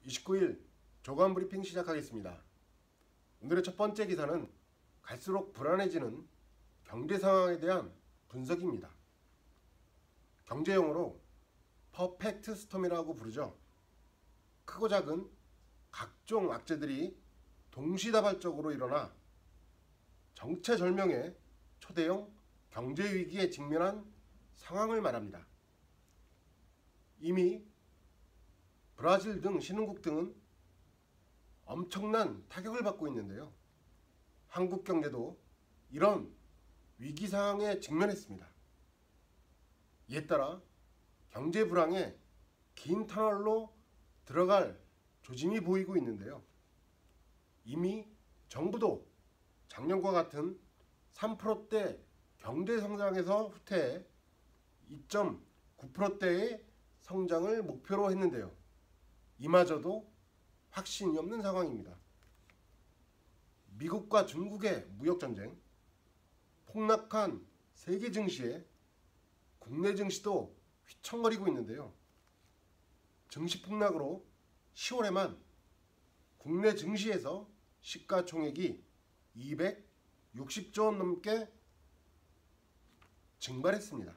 29일 조간 브리핑 시작하겠습니다. 오늘의 첫 번째 기사는 갈수록 불안해지는 경제 상황에 대한 분석입니다. 경제용어로 퍼펙트 스톰이라고 부르죠. 크고 작은 각종 악재들이 동시다발적으로 일어나 정체절명의 초대형 경제위기에 직면한 상황을 말합니다. 이미 브라질 등 신흥국 등은 엄청난 타격을 받고 있는데요. 한국 경제도 이런 위기 상황에 직면했습니다. 이에 따라 경제 불황에 긴 터널로 들어갈 조짐이 보이고 있는데요. 이미 정부도 작년과 같은 3%대 경제 성장에서 후퇴해 2.9%대의 성장을 목표로 했는데요. 이마저도 확신이 없는 상황입니다. 미국과 중국의 무역전쟁, 폭락한 세계 증시에 국내 증시도 휘청거리고 있는데요. 증시 폭락으로 10월에만 국내 증시에서 시가총액이 260조 원 넘게 증발했습니다.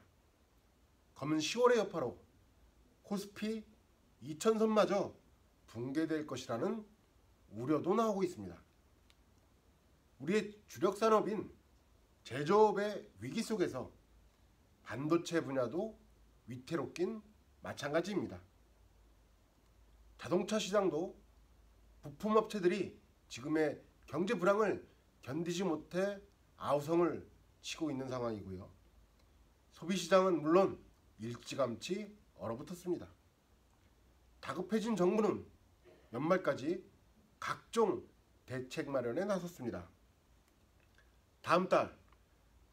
검은 10월의 여파로 코스피 2000선마저 붕괴될 것이라는 우려도 나오고 있습니다. 우리의 주력 산업인 제조업의 위기 속에서 반도체 분야도 위태롭긴 마찬가지입니다. 자동차 시장도 부품업체들이 지금의 경제 불황을 견디지 못해 아우성을 치고 있는 상황이고요. 소비시장은 물론 일찌감치 얼어붙었습니다. 다급해진 정부는 연말까지 각종 대책 마련에 나섰습니다. 다음 달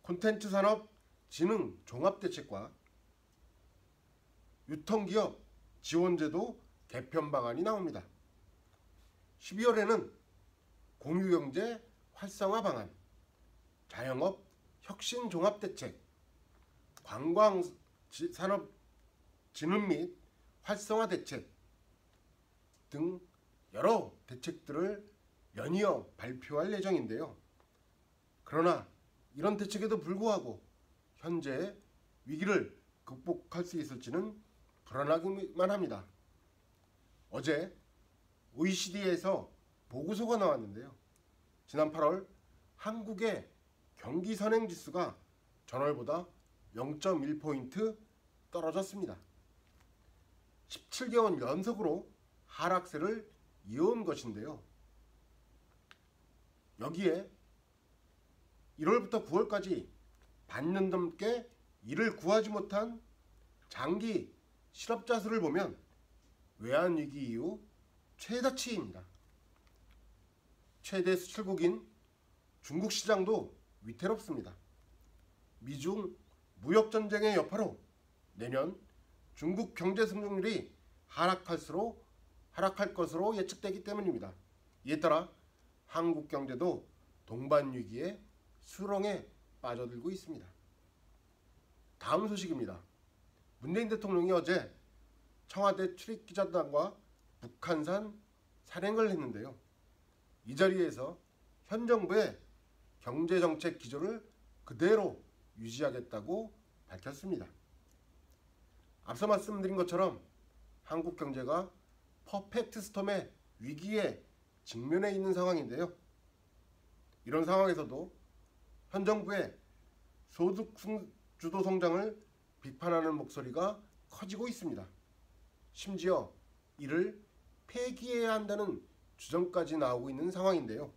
콘텐츠 산업 진흥 종합대책과 유통기업 지원제도 개편 방안이 나옵니다. 12월에는 공유경제 활성화 방안, 자영업 혁신 종합대책, 관광산업 진흥 및 활성화 대책 등 여러 대책들을 연이어 발표할 예정인데요. 그러나 이런 대책에도 불구하고 현재 위기를 극복할 수 있을지는 불안하기만 합니다. 어제 OECD에서 보고서가 나왔는데요. 지난 8월 한국의 경기 선행지수가 전월보다 0.1포인트 떨어졌습니다. 17개월 연속으로 하락세를 이어온 것인데요. 여기에 1월부터 9월까지 반년 넘게 일을 구하지 못한 장기 실업자 수를 보면 외환위기 이후 최다치입니다. 최대 수출국인 중국 시장도 위태롭습니다. 미중 무역전쟁의 여파로 내년 중국 경제 성장률이 하락할 것으로 예측되기 때문입니다. 이에 따라 한국 경제도 동반 위기의 수렁에 빠져들고 있습니다. 다음 소식입니다. 문재인 대통령이 어제 청와대 출입기자단과 북한산 산행을 했는데요. 이 자리에서 현 정부의 경제정책 기조를 그대로 유지하겠다고 밝혔습니다. 앞서 말씀드린 것처럼 한국 경제가 퍼펙트 스톰의 위기에 직면해 있는 상황인데요. 이런 상황에서도 현 정부의 소득 주도 성장을 비판하는 목소리가 커지고 있습니다. 심지어 이를 폐기해야 한다는 주장까지 나오고 있는 상황인데요.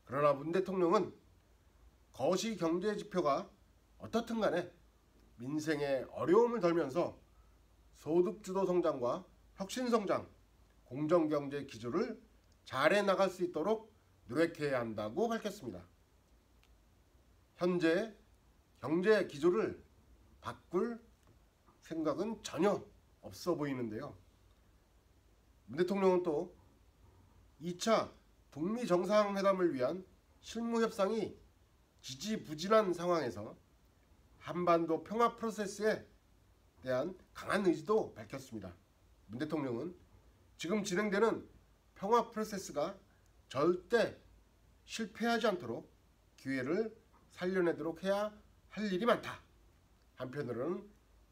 그러나 문 대통령은 거시 경제 지표가 어떻든 간에 민생에 어려움을 덜면서 소득 주도 성장과 혁신 성장, 공정 경제 기조를 잘해 나갈 수 있도록 노력해야 한다고 밝혔습니다. 현재 경제 기조를 바꿀 생각은 전혀 없어 보이는데요. 문 대통령은 또 2차 북미 정상회담을 위한 실무 협상이 지지부진한 상황에서 한반도 평화 프로세스에 대한 강한 의지도 밝혔습니다. 문 대통령은 지금 진행되는 평화 프로세스가 절대 실패하지 않도록 기회를 살려내도록 해야 할 일이 많다. 한편으로는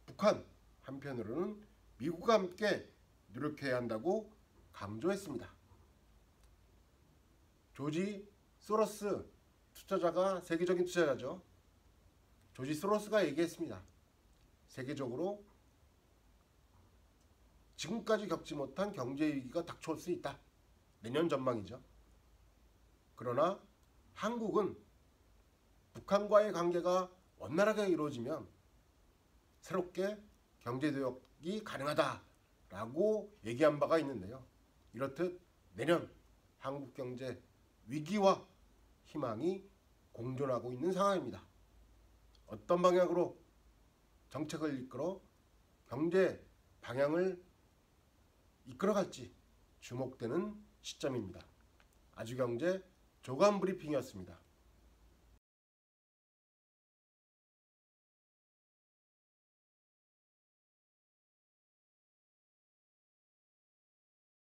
북한, 한편으로는 미국과 함께 노력해야 한다고 강조했습니다. 조지 소로스 투자자가 세계적인 투자자죠. 조지 소로스가 얘기했습니다. 세계적으로 지금까지 겪지 못한 경제 위기가 닥쳐올 수 있다. 내년 전망이죠. 그러나 한국은 북한과의 관계가 원활하게 이루어지면 새롭게 경제도약이 가능하다라고 얘기한 바가 있는데요. 이렇듯 내년 한국 경제 위기와 희망이 공존하고 있는 상황입니다. 어떤 방향으로 정책을 이끌어 경제 방향을 이끌어갈지 주목되는 시점입니다. 아주경제 조간 브리핑이었습니다.